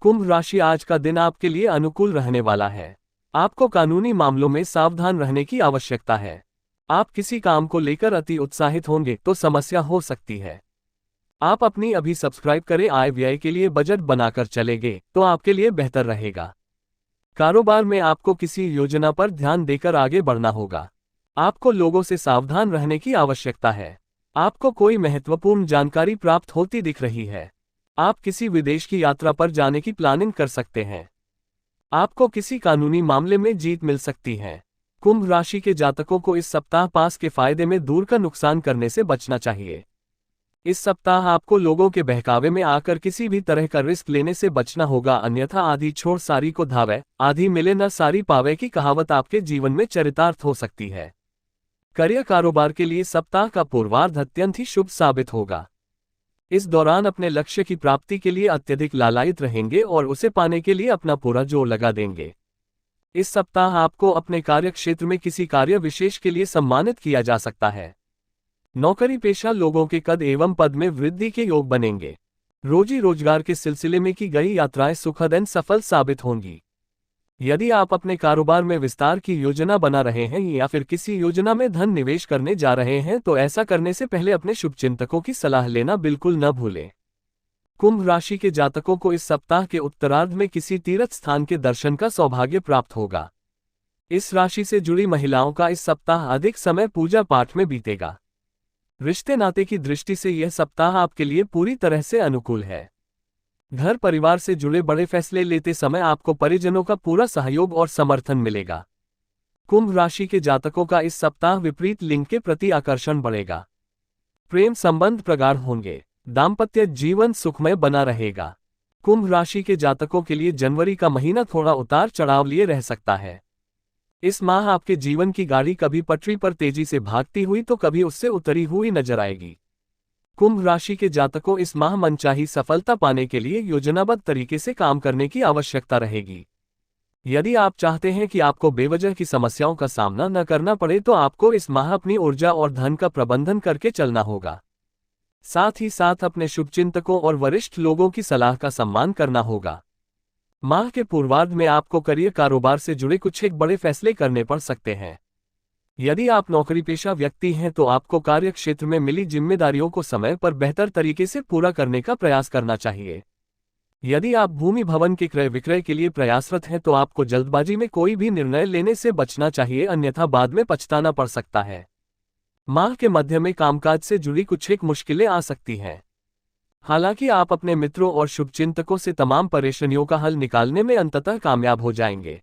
कुंभ राशि, आज का दिन आपके लिए अनुकूल रहने वाला है। आपको कानूनी मामलों में सावधान रहने की आवश्यकता है। आप किसी काम को लेकर अति उत्साहित होंगे तो समस्या हो सकती है। आप अपनी अभी सब्सक्राइब करें, आय व्यय के लिए बजट बनाकर चलेंगे तो आपके लिए बेहतर रहेगा। कारोबार में आपको किसी योजना पर ध्यान देकर आगे बढ़ना होगा। आपको लोगों से सावधान रहने की आवश्यकता है। आपको कोई महत्वपूर्ण जानकारी प्राप्त होती दिख रही है। आप किसी विदेश की यात्रा पर जाने की प्लानिंग कर सकते हैं। आपको किसी कानूनी मामले में जीत मिल सकती है। कुंभ राशि के जातकों को इस सप्ताह पास के फायदे में दूर का नुकसान करने से बचना चाहिए। इस सप्ताह आपको लोगों के बहकावे में आकर किसी भी तरह का रिस्क लेने से बचना होगा, अन्यथा आधी छोड़ सारी को धावे, आधी मिले न सारी पावे की कहावत आपके जीवन में चरितार्थ हो सकती है। करियर कारोबार के लिए सप्ताह का पूर्वार्ध अत्यंत ही शुभ साबित होगा। इस दौरान अपने लक्ष्य की प्राप्ति के लिए अत्यधिक लालायित रहेंगे और उसे पाने के लिए अपना पूरा जोर लगा देंगे। इस सप्ताह आपको अपने कार्य क्षेत्र में किसी कार्य विशेष के लिए सम्मानित किया जा सकता है। नौकरी पेशा लोगों के कद एवं पद में वृद्धि के योग बनेंगे। रोजी रोजगार के सिलसिले में की गई यात्राएं सुखद एवं सफल साबित होंगी। यदि आप अपने कारोबार में विस्तार की योजना बना रहे हैं या फिर किसी योजना में धन निवेश करने जा रहे हैं तो ऐसा करने से पहले अपने शुभचिंतकों की सलाह लेना बिल्कुल न भूलें। कुंभ राशि के जातकों को इस सप्ताह के उत्तरार्ध में किसी तीर्थ स्थान के दर्शन का सौभाग्य प्राप्त होगा। इस राशि से जुड़ी महिलाओं का इस सप्ताह अधिक समय पूजा पाठ में बीतेगा। रिश्ते नाते की दृष्टि से यह सप्ताह आपके लिए पूरी तरह से अनुकूल है। घर परिवार से जुड़े बड़े फैसले लेते समय आपको परिजनों का पूरा सहयोग और समर्थन मिलेगा। कुंभ राशि के जातकों का इस सप्ताह विपरीत लिंग के प्रति आकर्षण बढ़ेगा। प्रेम संबंध प्रगाढ़ होंगे। दाम्पत्य जीवन सुखमय बना रहेगा। कुंभ राशि के जातकों के लिए जनवरी का महीना थोड़ा उतार चढ़ाव लिए रह सकता है। इस माह आपके जीवन की गाड़ी कभी पटरी पर तेजी से भागती हुई तो कभी उससे उतरी हुई नजर आएगी। कुंभ राशि के जातकों इस माह मनचाही सफलता पाने के लिए योजनाबद्ध तरीके से काम करने की आवश्यकता रहेगी। यदि आप चाहते हैं कि आपको बेवजह की समस्याओं का सामना न करना पड़े तो आपको इस माह अपनी ऊर्जा और धन का प्रबंधन करके चलना होगा। साथ ही साथ अपने शुभचिंतकों और वरिष्ठ लोगों की सलाह का सम्मान करना होगा। माह के पूर्वार्ध में आपको करियर कारोबार से जुड़े कुछ एक बड़े फैसले करने पड़ सकते हैं। यदि आप नौकरी पेशा व्यक्ति हैं तो आपको कार्य क्षेत्र में मिली जिम्मेदारियों को समय पर बेहतर तरीके से पूरा करने का प्रयास करना चाहिए। यदि आप भूमि भवन के क्रय विक्रय के लिए प्रयासरत हैं तो आपको जल्दबाजी में कोई भी निर्णय लेने से बचना चाहिए, अन्यथा बाद में पछताना पड़ सकता है। माह के मध्य में कामकाज से जुड़ी कुछ एक मुश्किलें आ सकती हैं। हालांकि आप अपने मित्रों और शुभचिंतकों से तमाम परेशानियों का हल निकालने में अंततः कामयाब हो जाएंगे।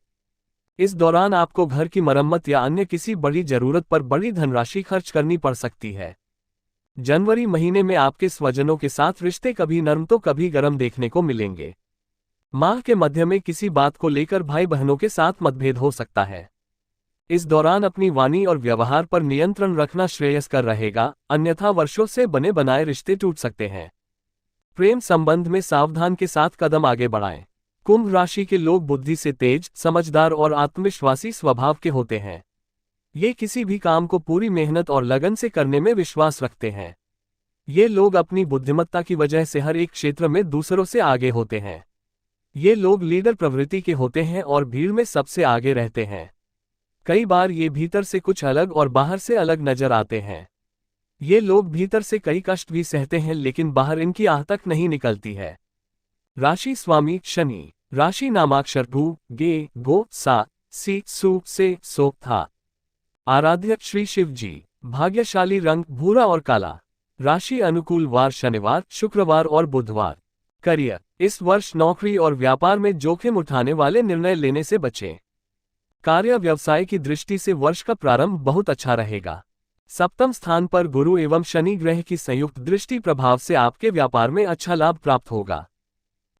इस दौरान आपको घर की मरम्मत या अन्य किसी बड़ी जरूरत पर बड़ी धनराशि खर्च करनी पड़ सकती है। जनवरी महीने में आपके स्वजनों के साथ रिश्ते कभी नरम तो कभी गर्म देखने को मिलेंगे। माह के मध्य में किसी बात को लेकर भाई बहनों के साथ मतभेद हो सकता है। इस दौरान अपनी वाणी और व्यवहार पर नियंत्रण रखना श्रेयस्कर रहेगा, अन्यथा वर्षों से बने बनाए रिश्ते टूट सकते हैं। प्रेम संबंध में सावधान के साथ कदम आगे बढ़ाएं। कुंभ राशि के लोग बुद्धि से तेज, समझदार और आत्मविश्वासी स्वभाव के होते हैं। ये किसी भी काम को पूरी मेहनत और लगन से करने में विश्वास रखते हैं। ये लोग अपनी बुद्धिमत्ता की वजह से हर एक क्षेत्र में दूसरों से आगे होते हैं। ये लोग लीडर प्रवृत्ति के होते हैं और भीड़ में सबसे आगे रहते हैं। कई बार ये भीतर से कुछ अलग और बाहर से अलग नजर आते हैं। ये लोग भीतर से कई कष्ट भी सहते हैं लेकिन बाहर इनकी आह तक नहीं निकलती है। राशि स्वामी शनि। राशि नामाक्षर भू, गे, गो, सा, सी, सु, से, सो, था। आराध्य श्री शिव जी। भाग्यशाली रंग भूरा और काला। राशि अनुकूल वार शनिवार, शुक्रवार और बुधवार। करियर। इस वर्ष नौकरी और व्यापार में जोखिम उठाने वाले निर्णय लेने से बचें। कार्य व्यवसाय की दृष्टि से वर्ष का प्रारंभ बहुत अच्छा रहेगा। सप्तम स्थान पर गुरु एवं शनि ग्रह की संयुक्त दृष्टि प्रभाव से आपके व्यापार में अच्छा लाभ प्राप्त होगा।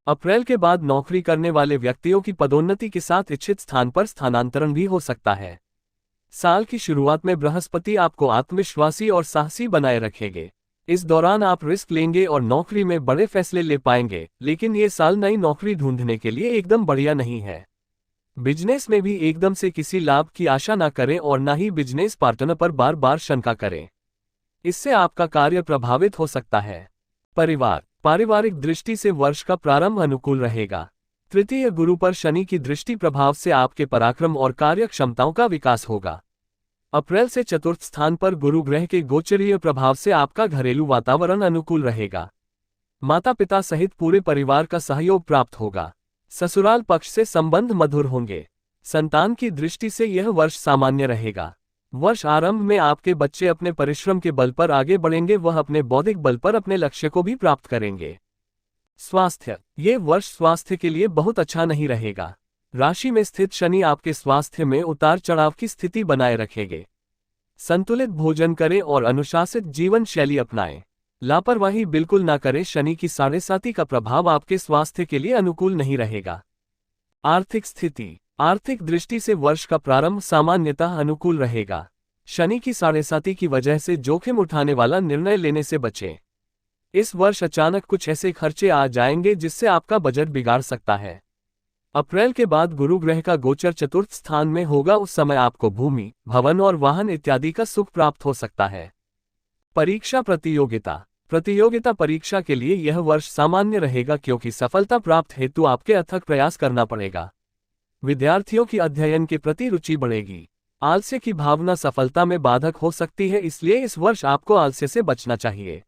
अप्रैल के बाद नौकरी करने वाले व्यक्तियों की पदोन्नति के साथ इच्छित स्थान पर स्थानांतरण भी हो सकता है। साल की शुरुआत में बृहस्पति आपको आत्मविश्वासी और साहसी बनाए रखेंगे। इस दौरान आप रिस्क लेंगे और नौकरी में बड़े फैसले ले पाएंगे, लेकिन ये साल नई नौकरी ढूंढने के लिए एकदम बढ़िया नहीं है। बिजनेस में भी एकदम से किसी लाभ की आशा न करें और न ही बिजनेस पार्टनर पर बार बार शंका करें। इससे आपका कार्य प्रभावित हो सकता है। परिवार। पारिवारिक दृष्टि से वर्ष का प्रारंभ अनुकूल रहेगा। तृतीय गुरु पर शनि की दृष्टि प्रभाव से आपके पराक्रम और कार्य क्षमताओं का विकास होगा। अप्रैल से चतुर्थ स्थान पर गुरु ग्रह के गोचरीय प्रभाव से आपका घरेलू वातावरण अनुकूल रहेगा। माता पिता सहित पूरे परिवार का सहयोग प्राप्त होगा। ससुराल पक्ष से संबंध मधुर होंगे। संतान की दृष्टि से यह वर्ष सामान्य रहेगा। वर्ष आरंभ में आपके बच्चे अपने परिश्रम के बल पर आगे बढ़ेंगे, वह अपने बौद्धिक बल पर अपने लक्ष्य को भी प्राप्त करेंगे। स्वास्थ्य, ये वर्ष स्वास्थ्य के लिए बहुत अच्छा नहीं रहेगा। राशि में स्थित शनि आपके स्वास्थ्य में उतार चढ़ाव की स्थिति बनाए रखेंगे। संतुलित भोजन करें और अनुशासित जीवन शैली अपनाएं। लापरवाही बिल्कुल ना करें। शनि की 7.5 का प्रभाव आपके स्वास्थ्य के लिए अनुकूल नहीं रहेगा। आर्थिक स्थिति, आर्थिक दृष्टि से वर्ष का प्रारंभ सामान्यतः अनुकूल रहेगा। शनि की 7.5 की वजह से जोखिम उठाने वाला निर्णय लेने से बचें। इस वर्ष अचानक कुछ ऐसे खर्चे आ जाएंगे जिससे आपका बजट बिगाड़ सकता है। अप्रैल के बाद गुरु ग्रह का गोचर चतुर्थ स्थान में होगा, उस समय आपको भूमि, भवन और वाहन इत्यादि का सुख प्राप्त हो सकता है। परीक्षा प्रतियोगिता, प्रतियोगिता परीक्षा के लिए यह वर्ष सामान्य रहेगा क्योंकि सफलता प्राप्त हेतु आपके अथक प्रयास करना पड़ेगा। विद्यार्थियों की अध्ययन के प्रति रुचि बढ़ेगी। आलस्य की भावना सफलता में बाधक हो सकती है, इसलिए इस वर्ष आपको आलस्य से बचना चाहिए।